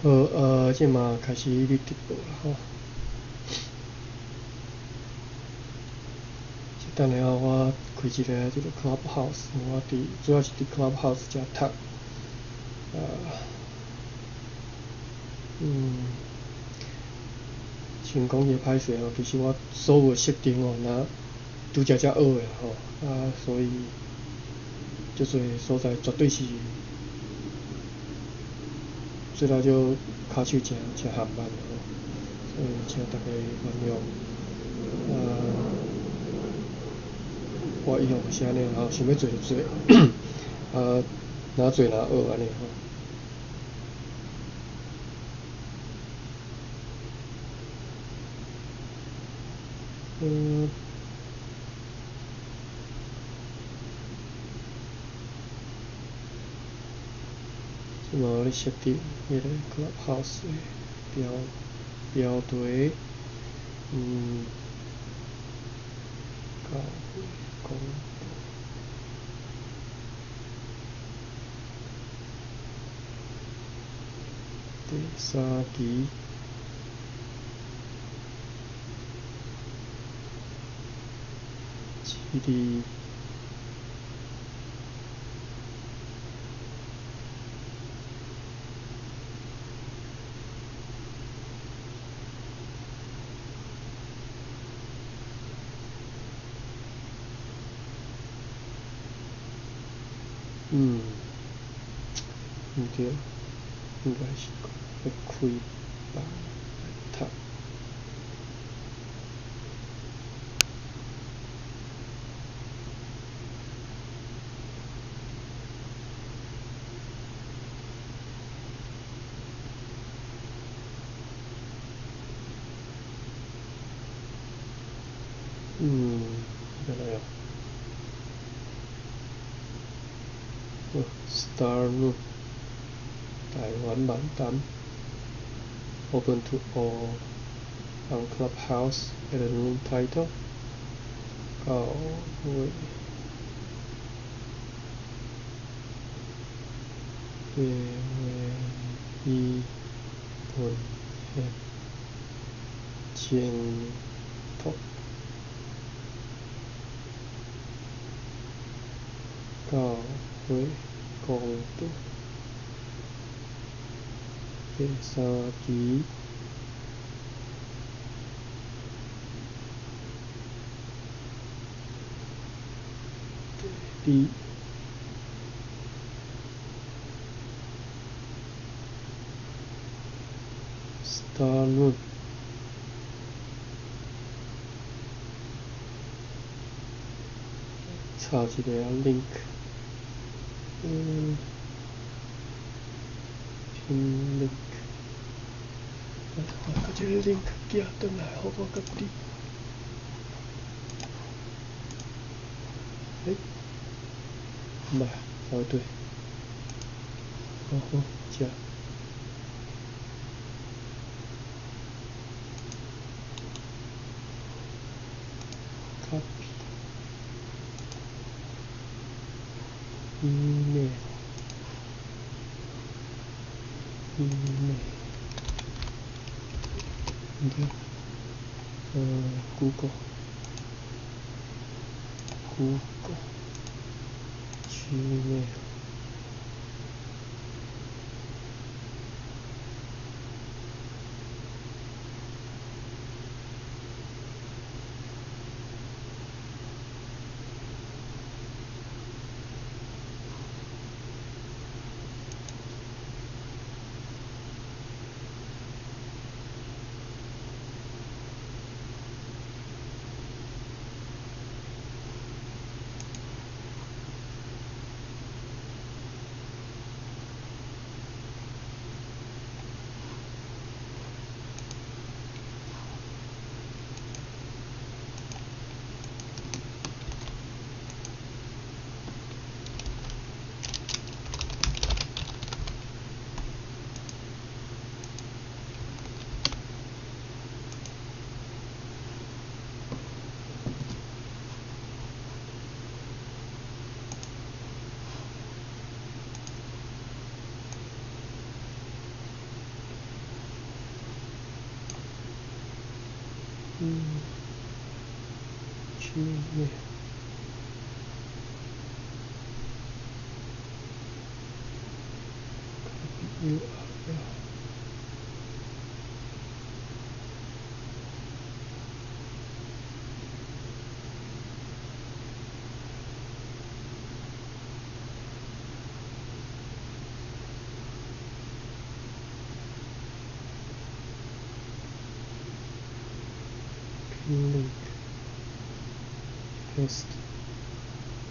好，即嘛开始你直播啦吼。等下我开一个即个 Clubhouse， 我主要是伫 Clubhouse 遮读，先讲伊歹势吼，其实我所有设定吼，若拄则学诶啦吼，所以足侪所在绝对是做到就骹手真含慢吼，所以请大家原谅。我以后是安尼吼，想要做就做，哪做哪学安尼吼。即嘛咧设定迄个 Clubhouse 诶标题，教会讲道。第3期。基地。毋对，应该是要开放来读。原来Star Room 台湾漫谈 Open to all on Clubhouse at a room title 教会的唯一文献监督教会讲道第3期。第Star Room 插一个link，拼link，把这个 link 寄转来，互我甲你。唔係，搞对。好，遮。copy email Google Gmail。区内。Link, paste,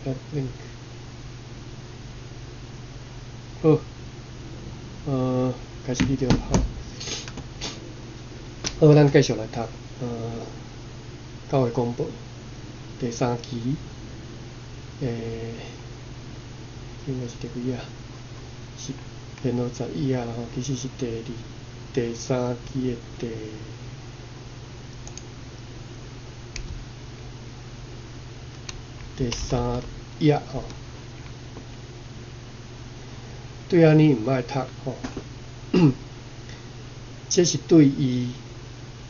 add link。好，开始video好。好，咱继续来读教育公布第3期，应该是第几啊？是编号11啊，其实是第3期的第3页吼。对安尼毋爱读吼，这是对伊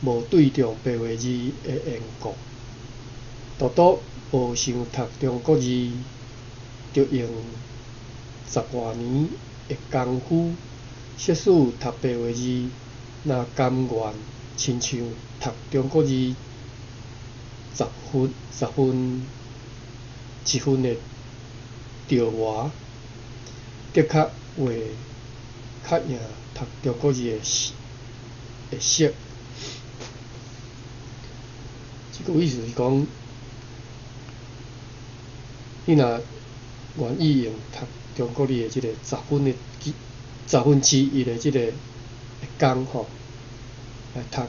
无对中白话字的缘故。多多无想读中国字，就用10多年的功夫。即使读白话字，若甘愿亲像读中国字10分1分的调hòa，的确会较赢读中国字的熟。这个意思是讲，你若愿意用读中国字的这个10分之一的这个工吼，来学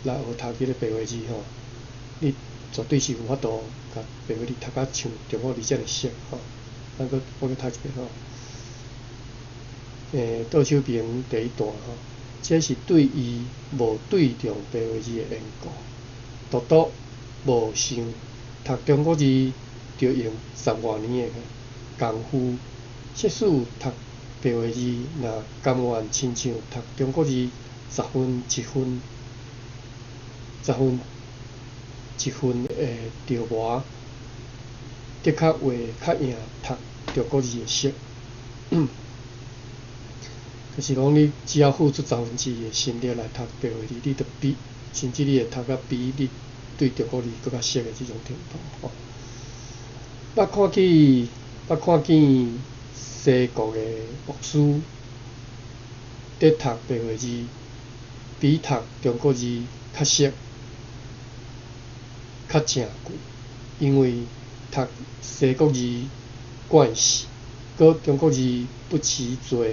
读这个白话字吼，你绝对是有法度甲白话字读甲像中国字遮尔熟吼。咱我读一遍吼。倒手边第一段吼，这是对伊无对中白话字的缘故。多多无想读中国字，就用10多年的功夫。即使读白话字，若甘愿亲像读中国字10分1分的调hòa，的确会较赢读中国字的熟。就是讲，你只要付出10分之一的心力来读白话字，你就比，甚至你会读甲比你对中国字更较熟的这种程度吼。捌看见西国的牧师在读白话字，比读中国字较熟、较正久，因为读西国字惯势，佮中国字不辞做，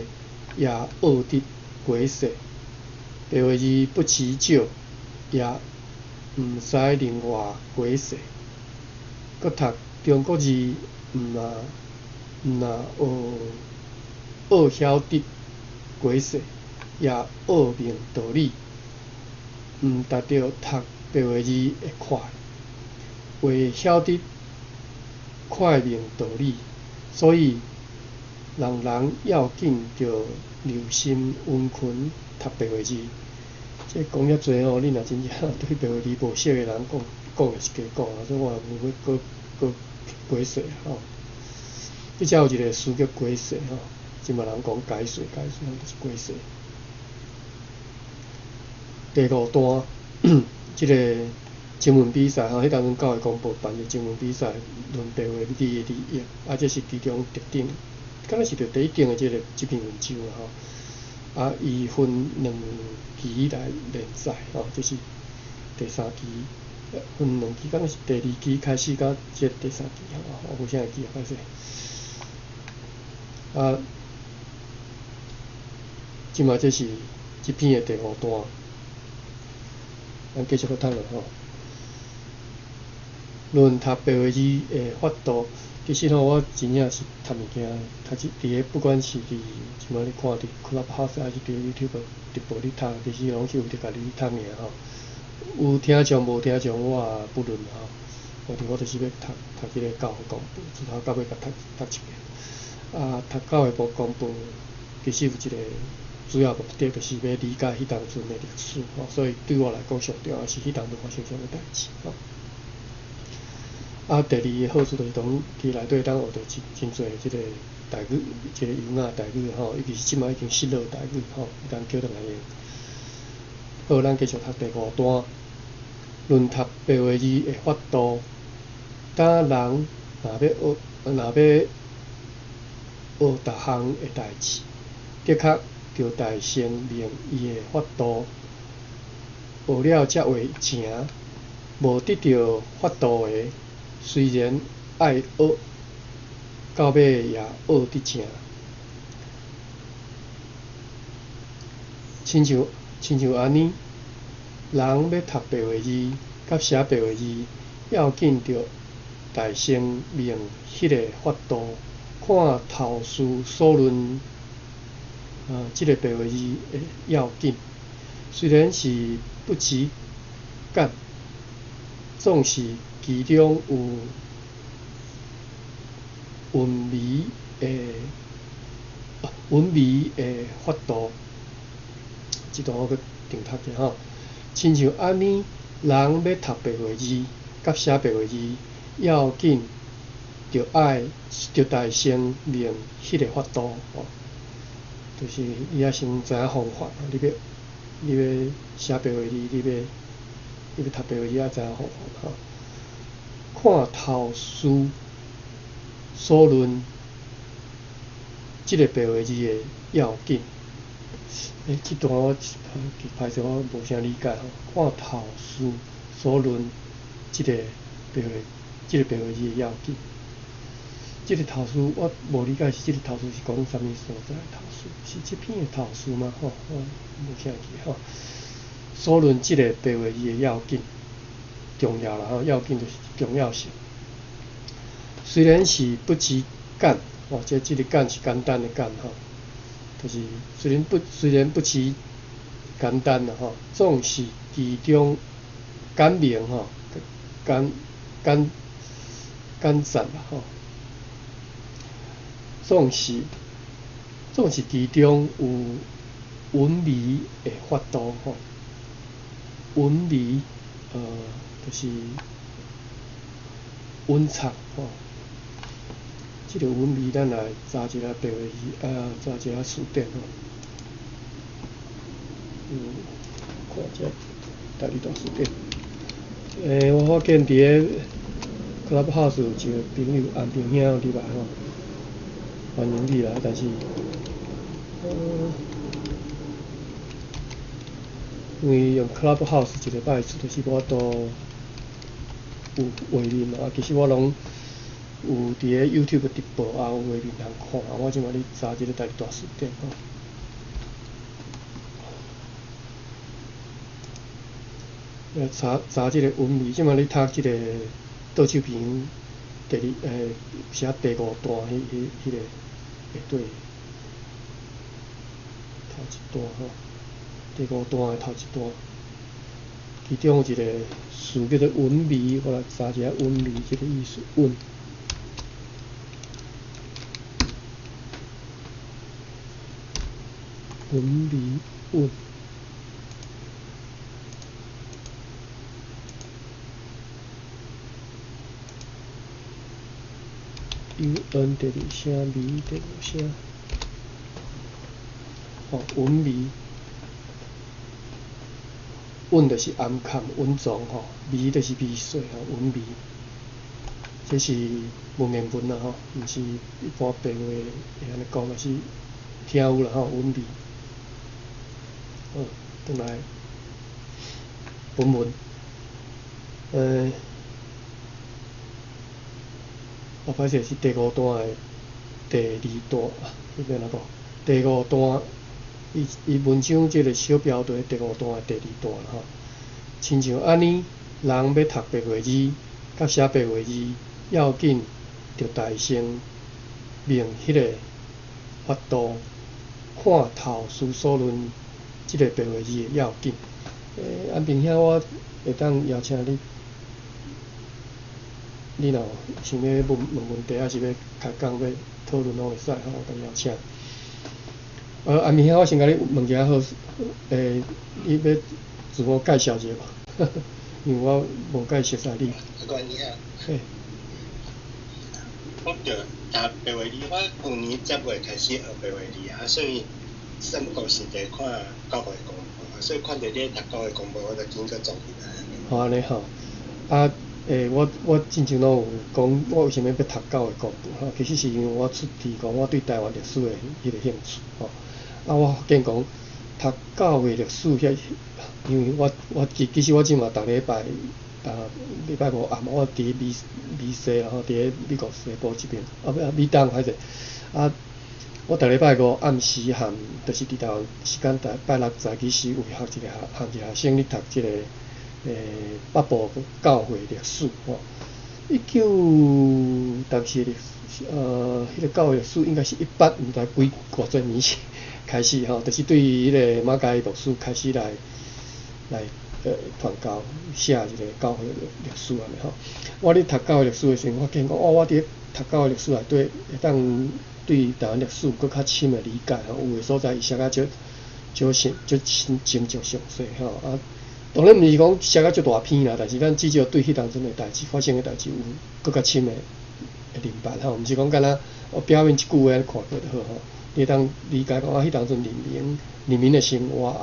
也学得过细。白话字不辞少，也毋使另外过细。佮读中国字，学晓得过细，也学明道理，毋达到读白话字会快。为晓得快明道理，所以人要紧着留心温存读白话字。这讲遐济吼，你若真正对白话字无熟的人讲也是假讲啊，所以我也无要搁解释吼。你才有一个词叫解释吼，即嘛人讲解释，就是解释。第5段，这个征文比赛吼，迄当阵教育公布办的征文比赛，论白话字的利益，这是其中特定，敢若是着第1等的这篇文章啦吼。伊分2期来连载吼，这是第3期，分2期，敢若是第2期开始到这第3期吼，我无啥会记啊，歹势。即嘛这是这篇的第5段，咱继续来谈落吼。论读白话字的法度，其实吼，我真正是读物件，读伫个不管是伫即摆你看伫 Clubhouse 还是伫 YouTube 直播你读，其实拢是为着家己读尔吼。有听上无听上，我也不论吼。反正我就是要读即个教育公布，从头到尾甲读一遍。读教育部公布，其实有一个主要目的就是要理解迄当阵的历史吼，所以对我来讲上重要是迄当阵发生啥物代志吼。啊，第二个好处就是讲，伫内底当学到真侪即个台语，即个语仔台语吼，尤其是即摆已经失落台语吼，当叫倒来用。好，咱继续读第5段，论读白话字的法度。当人若要学逐项的代志，的确着大声明伊的法度，学了才会成。无得到法度的，虽然爱学，到尾也学得成。亲像安尼，人要读白话字，甲写白话字，要紧着大声明迄个法度，看头事所论。即个白话字的要紧，虽然是不及格，总是其中有文味的法度。即段我搁重读者吼，亲像安尼，人要读白话字，甲写白话字，要紧着大声明迄个法度吼。就是你要先知影方法，你要写白话字，你要读白话字，要知影方法吼。看头事所论，即个白话字的要紧。即段我歹势我无啥理解吼。看头事所论，即个白话字的要紧。即个头事我无理解，是即个头事是讲啥物所在的头事？是即篇的头事吗？吼，我无啥记吼。所论即个白话字的要紧，重要啦吼，要紧就是重要性。虽然是不及干吼，即个干是简单的干吼，就是虽然不及简单啦吼，总是其中简明吼，简赞啦吼。总是其中有文味的法度吼，文味就是文采吼。即个文味咱来查一下白话字，查一下词典吼。看一下台语大词典。我发现伫个 Clubhouse 有一个朋友红平兄入来吼。欢迎你啦，但是，因为用 Clubhouse 一礼拜一次，就是我都有画面嘛。其实我拢有伫个 YouTube 直播有画面通看。我即摆咧查即个台语大词典吼。查即个文味，即摆咧读即个倒手篇写第5段迄个。对，头一段吼，第5段的头一段，其中有一个词叫做文味，我来查一下文味这个意思。文味。UN 第2声，味第5声。文味，稳就是安康稳重吼，味就是味水吼，文味。这是文言文啦吼，毋是一般白话会安尼讲，也是听有啦吼，文味。转来本文，我歹势是第5段的第2段，迄边哪个？第5段，伊文章即个小标题第5段的第2段吼。亲像安尼，人要读白话字，甲写白话字，要紧着大声明迄个法度，看头事所论，即个白话字的要紧。安平兄，我会当邀请你若想要问问题，还是要开讲要讨论拢会使吼，我甲邀请。阿明兄，我先甲你问一下好，你要自我介绍一下吧，因为我无介熟悉你。关你啊。嘿。我着读白话字，我去年10月开始学白话字啊，所以三个是在看教育公布，所以看到你读教育公布，我就紧去做起来。好安尼吼，我之前拢有讲，我为什么要读教育公布吼？其实是因为我出自讲我对台湾历史的迄个兴趣吼。我发现讲读教育历史遐，因为我其实我即嘛逐礼拜礼拜五暗我伫美西然后伫美国西部这边，美东还是我逐礼拜五暗时含，就是伫台湾时间拜六早起时有学一个学生咧读即个北部教会历史吼。当时迄个教育历史应该是18毋知几偌侪年前开始吼，就是对迄个马家牧师开始来传教写一个教会历史安尼吼。我咧读教育历史的时候，发现讲我伫读教育历史内底会当对台湾历史搁较深的理解吼，有诶所在伊写较少真正详细吼当然毋是讲写甲足大篇啦，但是咱至少对迄当中诶代志发生诶代志有搁较深诶明白吼，毋是讲敢若我表面一句话看过就好吼，你当理解讲迄当中人民诶生活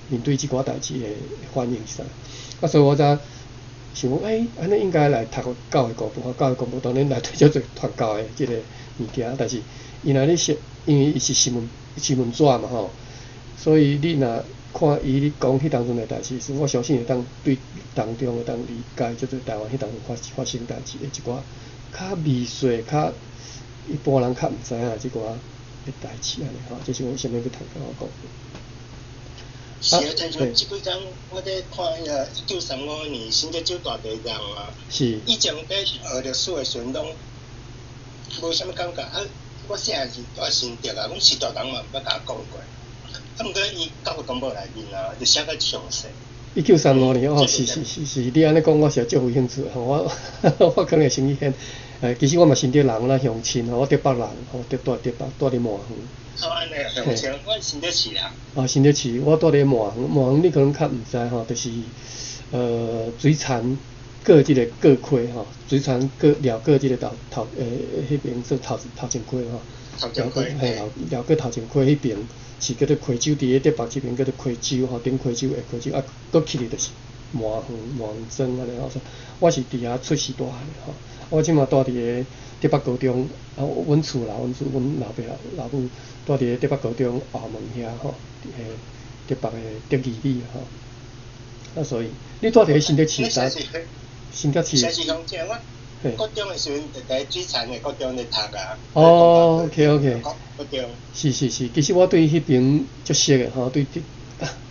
面对即寡代志诶反应是啥？所以我才想讲，安尼应该来读教育公布，教育公布当然内底足侪传教诶即个物件，但是伊若咧写，因为伊是新闻纸嘛吼，所以你若看伊咧讲迄当中诶代志时，我相信会当对当中会当理解，即个台湾迄当中发生代志诶一寡较微细、较一般人较毋知影即寡诶代志安尼吼，这是我为什么要读教育公布。是啊，像即几天我咧看1935年新德州大地震啊，以前咧学历史诶时阵拢无啥物感觉我写是我心得啊，阮是大人嘛毋捌甲我讲过。毋过伊教育公布内面啊，就写较详细。1935年是，你安尼讲我是足有兴趣吼，我可能会先去现。其实我嘛新德人，咱乡亲吼，我德北人吼，住伫麻园。安尼乡亲，我新德市啦。新德市，我住伫麻园你可能较毋知吼，就是水田过即个过溪吼，水田过即个迄边做头前溪吼。了过头前溪迄边是叫做溪州，伫咧德北这边叫做溪州吼，顶溪州下溪州搁起嚟就是麻园庄安尼吼。我是伫遐出世大汉吼，我即马住伫个德北高中，阮厝啦，阮老爸老母住伫个德北高中后门遐吼，德北的德义里吼。所以你住伫个新德市呾？新德市。是乡亲我。高中的时阵，在水田的高中咧读啊。OK。高中。是，其实我对迄边足熟的吼，对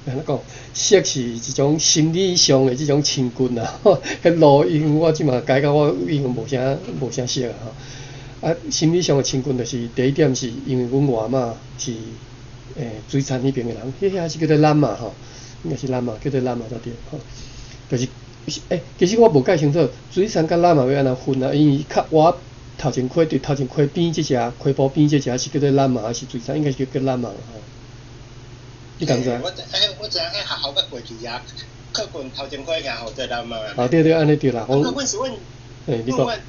安怎讲，熟是一种心理上的即种亲近啦。迄路因为我即马改到我英文无啥熟啊吼。心理上的亲近就是第一点是因为阮外妈是水田迄边的人，遐是叫做兰嘛吼，应该是兰嘛，叫做兰嘛才对吼，就是。其实我无介清楚，水田甲兰嘛要安怎分啊？因为我头前溪对头前溪边即只溪埔边即只是叫做兰嘛，还是水田？应该是叫兰嘛吼。你敢知？我知影迄学校甲过去啊，靠近头前溪遐号做兰嘛。对，安尼对啦。阮阮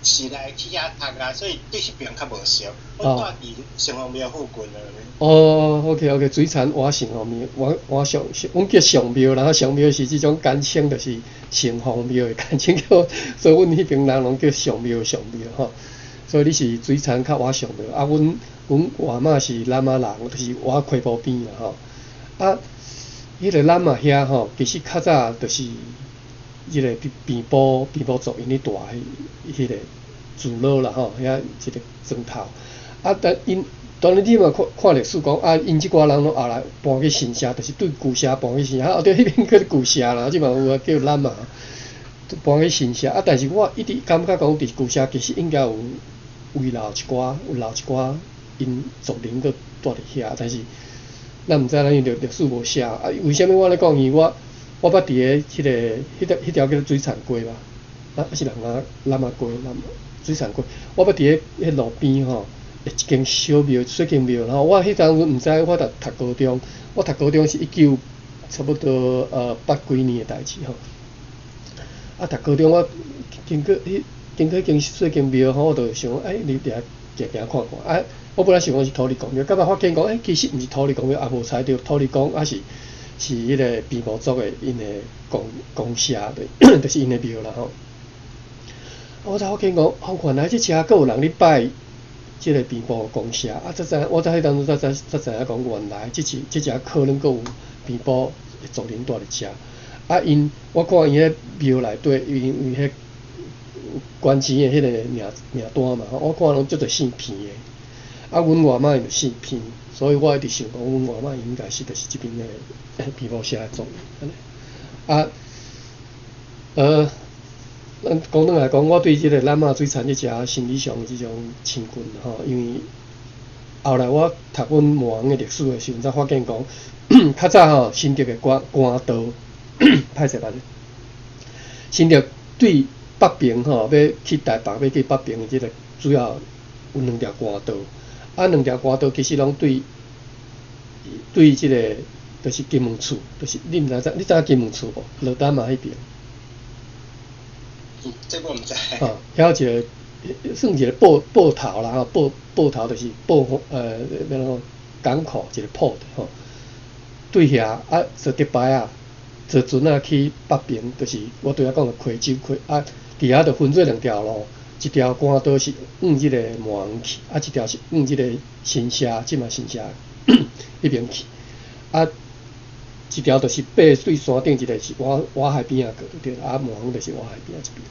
市内去遐读啊，所以对迄边较无熟。我住伫城隍庙附近啊。OK， 水田我城隍庙，我上，阮叫上庙，然后上庙是即种简称，就是城隍庙的简称叫，所以阮迄边人拢叫上庙吼。所以你是水田较我上庙，阮外妈是兰嘛人，就是我溪埔边啦吼。迄个兰嘛遐吼，其实较早就是迄个平埔族因咧住迄个聚落啦吼，遐一个庄头。当然你嘛看历史讲因即寡人拢后来搬去新社，就是对旧社搬去新社，对迄边叫旧社啦，即嘛有叫兰嘛，搬去新社。但是我一直感觉讲伫旧社其实应该有留一寡因族人搁住伫遐，但是咱毋知咱历史无写为虾米我咧讲？因为我捌伫个迄条叫做水田溪吧，是兰嘛溪，水田溪。我捌伫迄路边吼，一间小庙，水晶庙。然后我迄阵毋知，我读高中，我读高中是差不多8几年的代志吼。啊，读高中我经过间水晶庙吼，我就想你行看看。啊，我本来想讲是土地公庙，到尾发现讲其实毋是土地公庙，也无猜到土地公啊是迄个平埔族的因的公社的，就是因的庙啦吼。我才发现讲，原来即遮阁有人咧拜即个平埔公社啊！我在迄当中才知影讲，原来即遮可能阁有平埔的族人住伫遮。啊，我看因迄庙内底，因迄关钱的迄个名单嘛，我看拢足侪姓片的。啊，阮外妈就姓片，所以我一直想讲，阮外妈应该是就是即边的平埔社的族人。咱讲转来讲，我对即个咱妈水产即只心理上即种亲近吼，因为后来我读阮魔王的历史的时阵，才发现讲，较早吼，新竹的官道，歹势，新竹对北平吼，要去台北，要去北平，即个主要有2条官道，啊，2条官道其实拢对即个就是金门厝，就是你知影金门厝无？罗丹嘛迄边。这我毋知。还有一个算一个报头啦，报头就是港口一个铺的吼。对遐啊，坐迪拜啊，坐船啊去北平，就是我对遐讲的溪州啊，伫遐就分做2条路，一条官道是往即个魔王去，啊，一条是往即个新社，即嘛新社迄边去，啊。一条就是爬对山顶，一个是瓦海边啊过对了，啊，魔王就是瓦海边啊一边。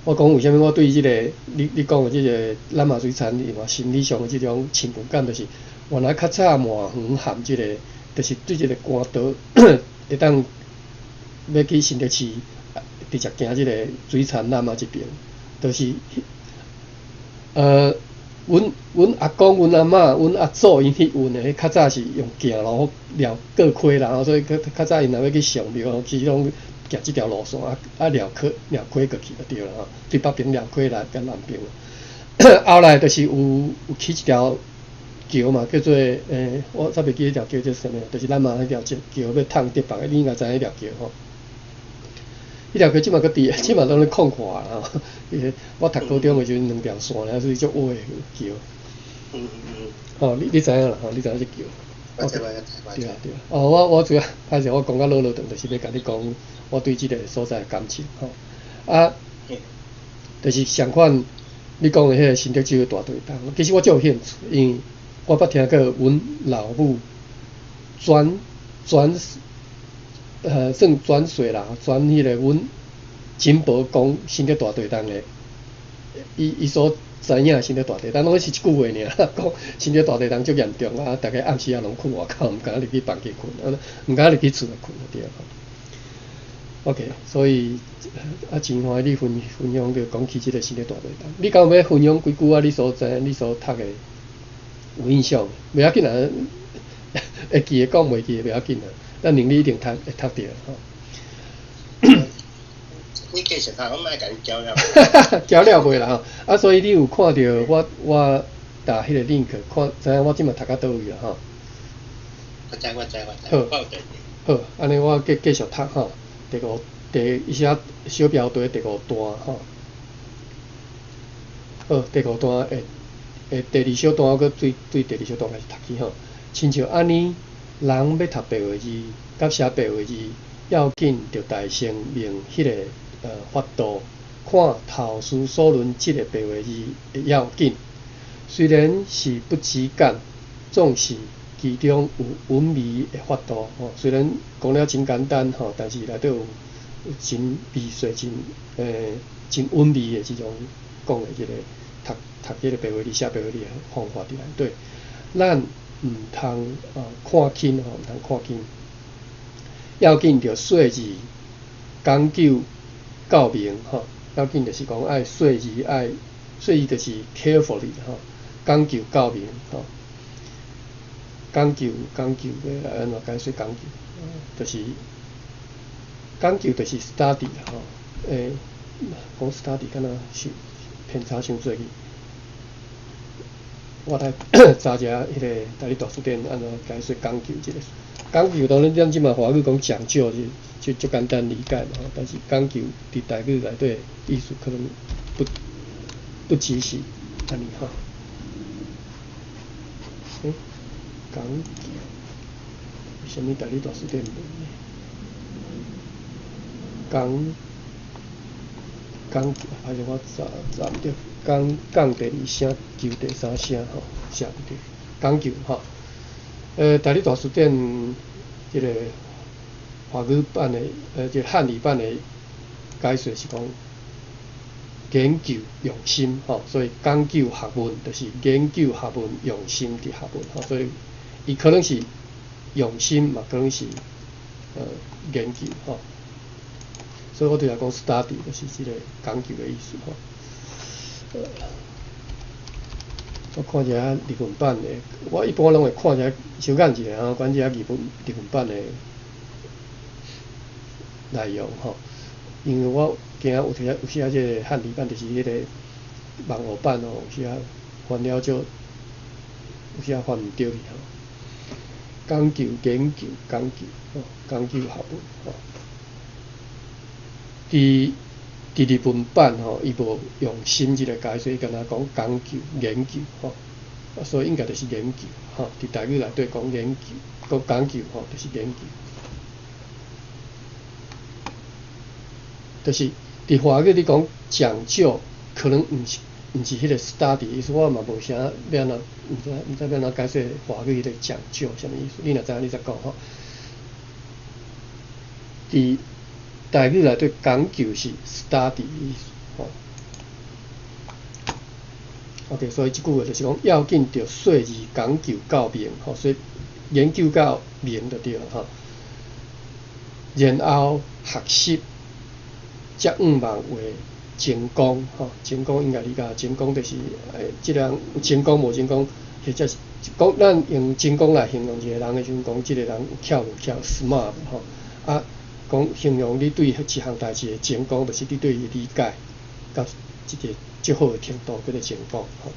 我讲为虾米我对即个你讲的即个咱嘛水产嘛心理上的即种亲近感，就是原来较早魔王含即个，就是对即个官道会当要去新竹市，直接行即个水产咱嘛这边，就是阮阿公、阮阿嬷、阮阿祖因去运的，较早是用行路绕过溪啦，所以较早因若要去上庙，其实拢行即条路线啊绕溪过去就对啦吼，对北平绕溪来跟南平。后来就是有起一条桥嘛，叫做我煞袂记迄条桥叫啥物，就是咱嘛迄条桥要通迪北的，你应该知影迄条桥吼。迄条桥即嘛搁伫，即嘛拢咧空旷啦吼。我读高中的时阵2条线咧，所以足歪的桥。哦，你知影啦，吼，你知影即桥。对啊。我主要歹势，我讲到长，就是要甲你讲我对即个所在的感情吼。啊，就是相款你讲的迄个新竹州的大队长，其实我足有兴趣，因为我捌听过阮老母算转水啦，转迄个阮金伯公新竹大队长的，伊所知影新竹大队长，拢是一句话尔，讲新竹大队长足严重啊，大家暗时也拢困外口，毋敢入去房间困，毋敢入去厝内困对啊。OK， 所以真欢喜你分享着讲起即个新竹大队长，你敢有要分享几句啊？你所知、你所读的有印象？袂要紧啊，会记的讲袂记的袂要紧啊。咱能力一定会读着吼。你继续读，我莫甲你交了。交了袂啦吼，啊，所以你有看到我打迄个 link 看，知影我即马读到倒位啦吼。我知。好，安尼我继续读吼。伊写小标题第5段吼。好，第5段第2小段我搁对第2小段开始读起吼。亲像安尼。人要读白话字，甲写白话字，要紧着大声明迄个法度，看头书所论即个白话字会要紧。虽然是不及感，总是其中有韵味的法度吼。虽然讲了真简单吼，但是内底有真味髓、真韵味的即种讲的即个读即个白话字、写白话字的方法伫内底，咱。毋通看轻吼，毋通看轻。要紧着细字讲究教明吼，要紧就是讲爱细字细字就是 carefully 吼，讲究教明吼，讲究要安怎解说讲究？就是讲究就是 study 啦吼，讲 study 敢若是偏差伤侪去。我来查一下迄个台语大词典安怎解说讲究即个。讲究当然咱即马华语讲讲究就简单理解嘛，但是讲究伫台语内底意思可能不只是安尼吼。讲究，什么台语大词典问呢？讲究，还是我查唔着。讲第二声，究第三声吼，写唔对。讲究吼，台语大词典即个华语版的即个汉语版的解说是讲研究用心吼，所以讲究学问就是研究学问用心伫学问吼，所以伊可能是用心嘛，可能是研究吼。所以我对来讲 study 就是即个讲究的意思吼。我看一下日文版的，我一般拢会看一下小眼一下，管一下日文版的内容吼。因为我惊有时啊，即个汉语版就是迄个网络版哦，有时啊翻了就，有时啊翻唔对去吼。讲究、研究、讲究吼，讲究学问吼。伫日文版吼，伊无用心即个解说，伊敢若讲讲究、研究吼，所以应该就是研究吼。伫台语内底讲研究、讲讲究吼，就是研究。就是伫华语你讲讲究，可能毋是迄个 study 意思，我嘛无啥要哪，毋知要哪解说华语迄个讲究啥物意思？你若知影你再讲吼。伫台语内底讲究是 study 意思吼。OK， 所以即句话就是讲要紧着细字讲究到明吼，所以研究到明就对了吼。然后学习，才毋茫为成功吼。成功应该理解，成功就是即个人成功无成功，或者是讲咱用成功来形容一个人的时阵，讲即个人有巧无巧 ，smart 吼啊。讲形容你对一项代志的成功，就是你对伊理解到一个足好的程度，叫做成功吼。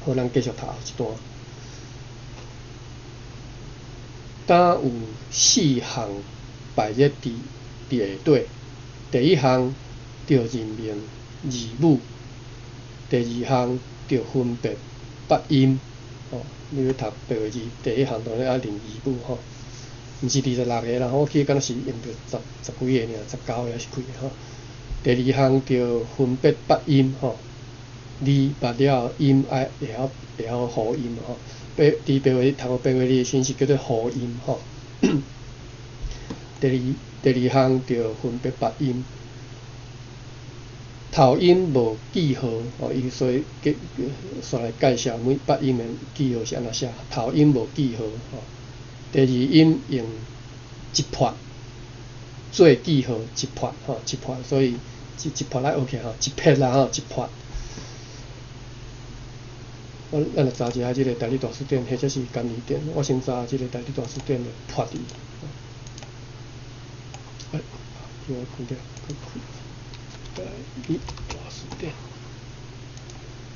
好，咱继续读后一段。当有4项排列伫下底，第一项着认明字母，第二项着分别发音。哦，你要读白话字，第一项当然要认字母吼。毋是26个啦，我记敢若是用着十几个尔，19个还是几个吼。第二项着分别发音吼，字捌了音会晓合音吼。伫白话读过白话字的时是叫做合音吼。第二项着分别发音，头音无记号吼，伊所以煞来介绍每发音的记号是安怎写，头音无记号吼。第二音用一拍做记号，一拍吼，一拍，所以一拍来 OK 吼，一撇啦吼，一拍。咱来查一下即个台语大词典，或者是简字典。我先查即个台语大词典的拍字。叫我看掉，台语大词典。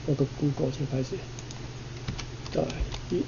我个 Google 先开始。台语。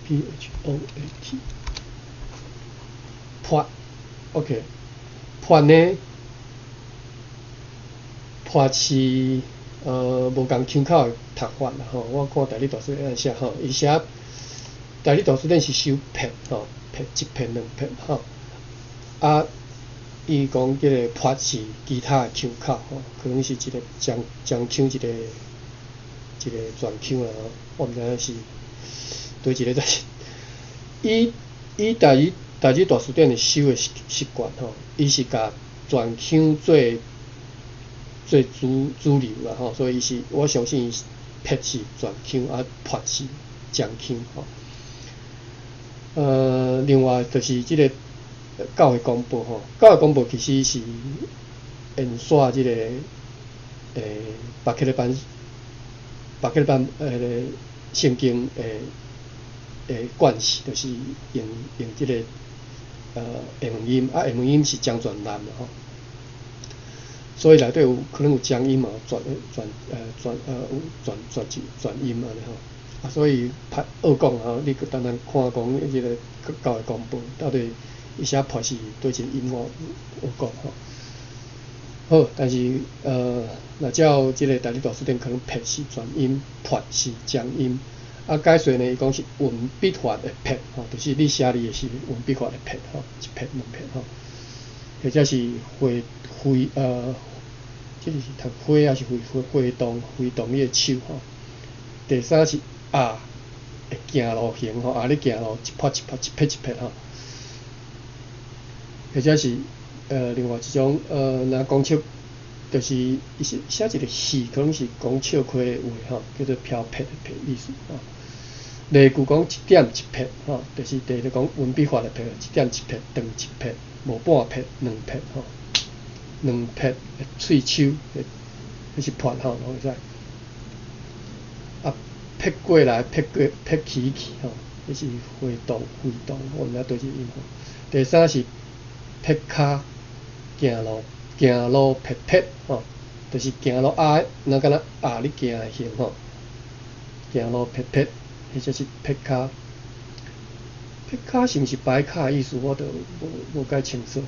PHOAT破 OK 破呢破是无共腔口的读法啦吼，我看台语大词典写吼，伊写台语大词典是收撇吼。撇一撇两撇吼，啊，伊讲即个破是其他的腔口吼，可能是一个将腔一个转腔啦吼，我毋知影是对一个在是。以台语大词典的收的习惯吼，伊是甲转腔做主流啦吼，所以是我相信撇是转腔，啊破是将腔吼。另外就是即个教会公报吼，教会公报其实是印刷即个白克力版圣经惯势，就是用即个下文音，下文音是将转难嘛吼，所以内底有可能有将音嘛，转音嘛吼。所以学讲吼，你单单看讲即个教会公报，到底伊写破是对阵音乐有讲吼。好，但是若照即个大理大书店可能撇是转音，破是将音。解说呢，伊讲是文笔法的撇吼，就是你写字的是文笔法的撇吼，一撇两撇吼，或者是即是读花还是挥动你的手吼。第三是会行路行吼，你行路一拍一拍一撇一撇吼，或者是另外一种若讲笑，就是伊是写一个戏，可能是讲笑话的话吼，叫做飘撇的撇意思吼。例句讲一点一撇吼，就是第就讲文笔法的撇，一点一撇，长一撇，无半撇，两撇吼，两撇的喙手，迄是撇吼，拢会使。撇过来，撇起吼，迄是挥动，我们要对这音吼。第三是撇骹，行路撇吼，就是行路那敢若你行的形吼，行路撇，或者是撇骹。撇骹是毋是摆骹的意思？我都无解清楚吼。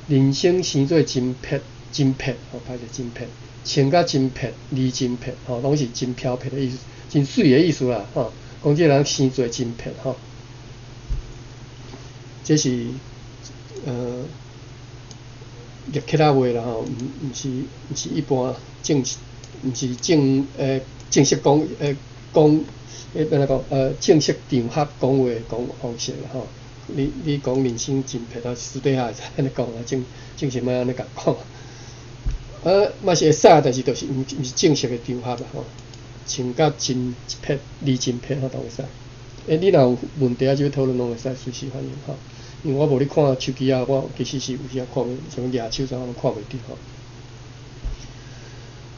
人生生做真撇吼，歹势真撇，穿甲真撇，字真撇吼，拢是真飘撇的意思。真水的意思啦，吼，讲这人生做真撇吼，这是列克仔话啦吼，毋是一般正式讲正式正式场合讲话讲方式啦吼。你讲人生真撇啊，私底下会使安尼讲啊，正式莫安尼甲讲。嘛是会使，但是就是毋是正式的场合啦吼。穿甲真一撇，字真撇，都会使。你若有问题啊，就要讨论，拢会使随时反映吼。因为我无咧看手机啊，我其实是有时啊看袂，像举手啥我拢看袂着吼。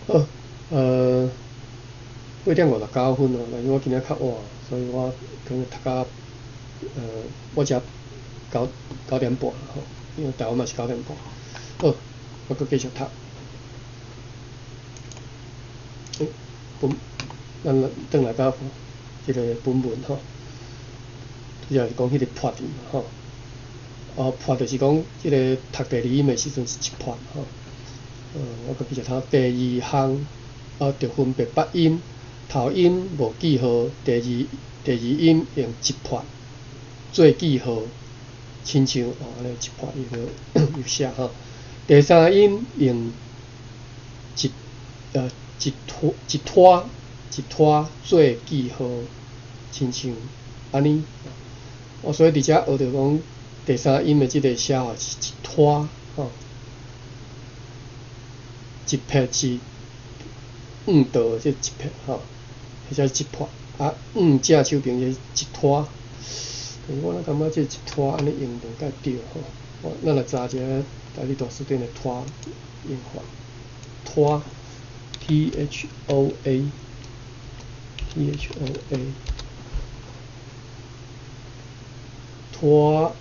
好，8:59分咯，因为我今日较晚，所以我可能读到我只9点半吼，因为台湾嘛是9点半。好，我搁继续读。咱转来到即个本文吼，就是讲迄个破字嘛吼。破就是讲即个读第二音的时阵是一破吼。我搁继续读第二项，着分别8音，头音无记号，第二音用一破做记号，亲像安尼一破又写吼。第三音用一拖做记号，亲像安尼。所以伫遮学着讲第三音的即个写法是一拖吼，一撇是道即一撇吼，或者一撇正手边是一拖。我感觉即一拖安尼用着较对吼。咱来查一下大理大书店的拖用法，拖。THOA，拖，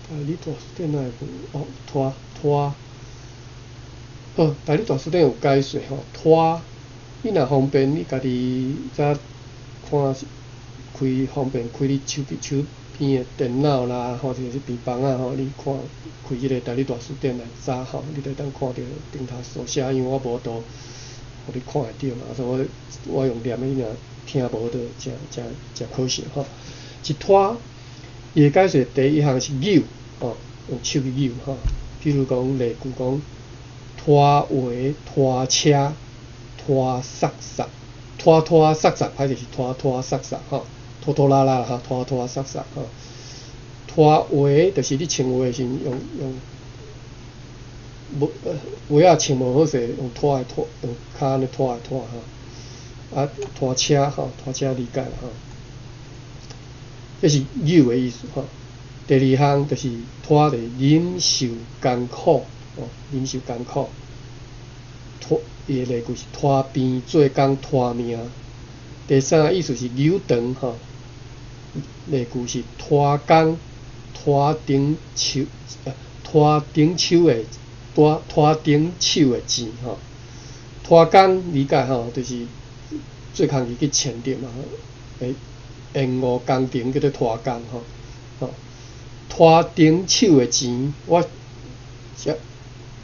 大理大书店哪会有？拖，大理大书店有解说吼，拖，你若方便，你家己早看开方便开你手边的电脑啦，或者是平板啊吼，你看开即个大理大书店来查吼，你就当看到顶头所写，因为我无图，互你看会着嘛，所以我用念的，你若听无着，真可惜吼。一拖，伊的解说第一项是扭吼，用手去扭吼，比如讲例句讲拖鞋、拖车、拖塞，拖塞，歹就是拖塞吼。拖拉拉哈，拖塞吼，拖鞋就是你穿鞋时用鞋啊穿无好势，用拖用骹安尼拖吼。啊，拖车吼，拖车理解啦吼。这是有的意思吼。第二项就是拖的忍受艰苦，哦，忍受艰苦。拖伊的例句是拖病做工拖命。第三个意思是扭长吼，例句是拖工拖顶手，拖顶手的拖顶手的钱吼。拖工理解吼，就是做工是去签着嘛，延误工程叫做拖工吼。吼，拖顶手的钱，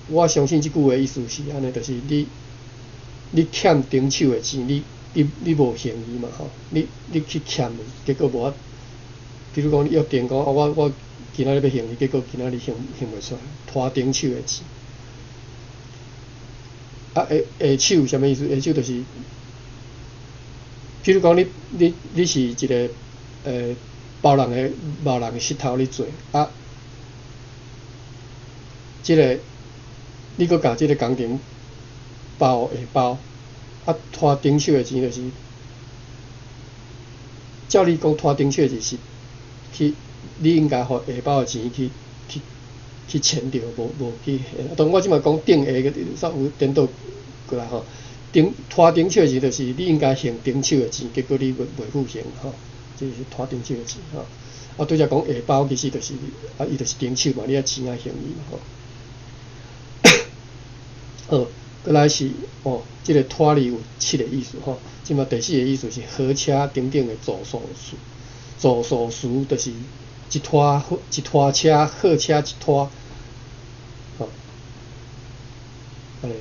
我相信即句的意思是安尼，就是你欠顶手的钱，你无还伊嘛吼，你去欠伊，结果无法，比如讲你约定讲，我今仔日要还伊，结果今仔日还袂出来，拖顶手的钱。啊，下手什么意思？下手就是，譬如讲你是一个包人的膝头你做啊，即个你搁甲即个工程包下包，啊拖顶手的钱就是，照你讲拖顶手的钱是去你应该互下包的钱去签着，无去。当我即马讲顶下个稍有颠倒过来吼，拖顶手的钱就是你应该还顶手的钱，结果你袂付还吼，这是拖顶手的钱吼。啊，对只讲下包其实就是伊就是顶手嘛，你啊钱啊还伊嘛吼。过来是即个拖里有7个意思吼，即马第4个意思是火车顶顶的助数词，助数词就是一拖车，货车一拖，吼，安尼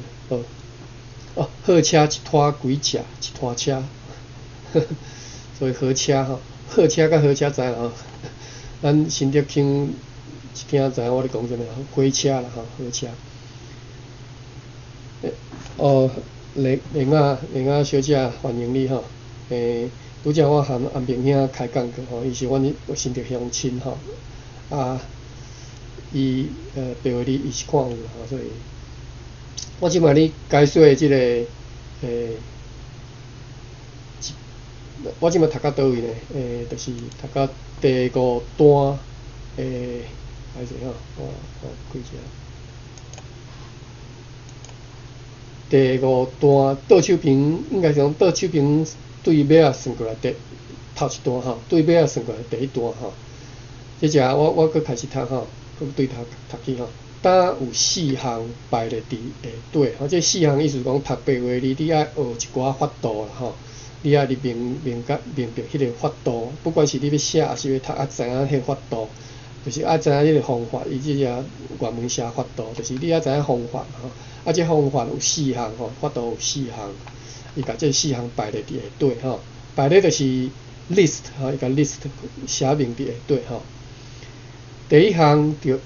货车一拖几只，一拖车，所以火车吼，货车甲火车知啦吼，咱新竹乡一听知影我咧讲啥物火车啦吼，火车。玲仔小姐欢迎你吼。拄则我含安平兄开讲过吼，伊是阮新竹乡亲吼。啊，伊白话字伊是看有啦吼，所以我即摆咧解说即个我即摆读到倒位呢？就是读到第5段歹势吼，我开一下。第5段倒手边应该是讲倒手边对尾啊算过来头一段吼，对尾啊算过来第1段吼。即只我搁开始读吼，搁对读去吼。当有4项排列伫下底吼，这4项意思讲读白话字，你爱学一寡法度啦吼。你爱你明白迄个法度，不管是你要写还是要读，啊知影迄法度，就是爱知影迄个方法，伊即只原文写法度，就是你爱知影方法吼。啊，这方法有4项吼，法度有4项，伊甲这4项排列伫下底吼，排列就是 list 吼，伊甲 list 写明伫下底吼。第1项着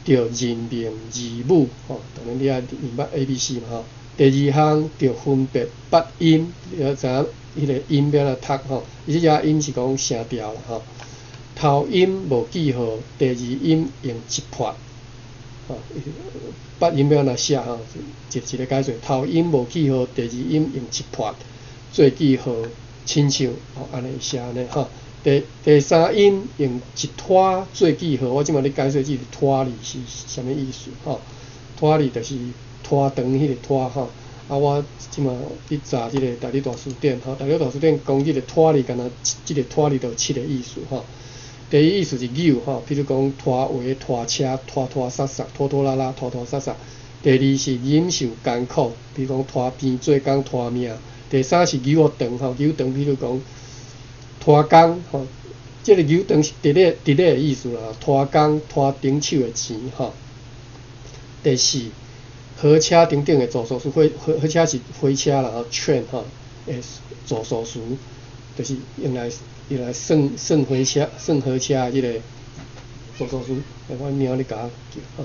认明字母吼，当然你爱明白 ABC 嘛吼。第2项着分别发音，你要知影迄个音要安怎读吼，伊即只音是讲声调啦吼。头音无记号，第2音用一拍。发音要安怎写吼？一个解说，头音无记号，第2音用一拍做记号，亲像安尼写安尼吼。第3音用一拖做记号，我即马咧解说即个拖字是啥物意思吼？拖字就是拖长迄个拖吼。啊，我即马咧查即个大理大书典吼，大理大书典讲即个拖字，敢若即个拖字就有7个意思吼。第1意思是扭吼，譬如讲拖鞋、拖车、拖撒撒、拖拉拉、拖撒撒。第2是忍受艰苦，比如讲拖病做工拖命。第3是扭长吼，扭长比如讲拖工吼，即个扭长是直咧的意思啦，拖工拖顶手的钱吼。第4，火车顶顶的助数词，火车是火车啦吼 ，train 吼，助数词就是用来算火车的即个助数词，我名咧甲我记吼。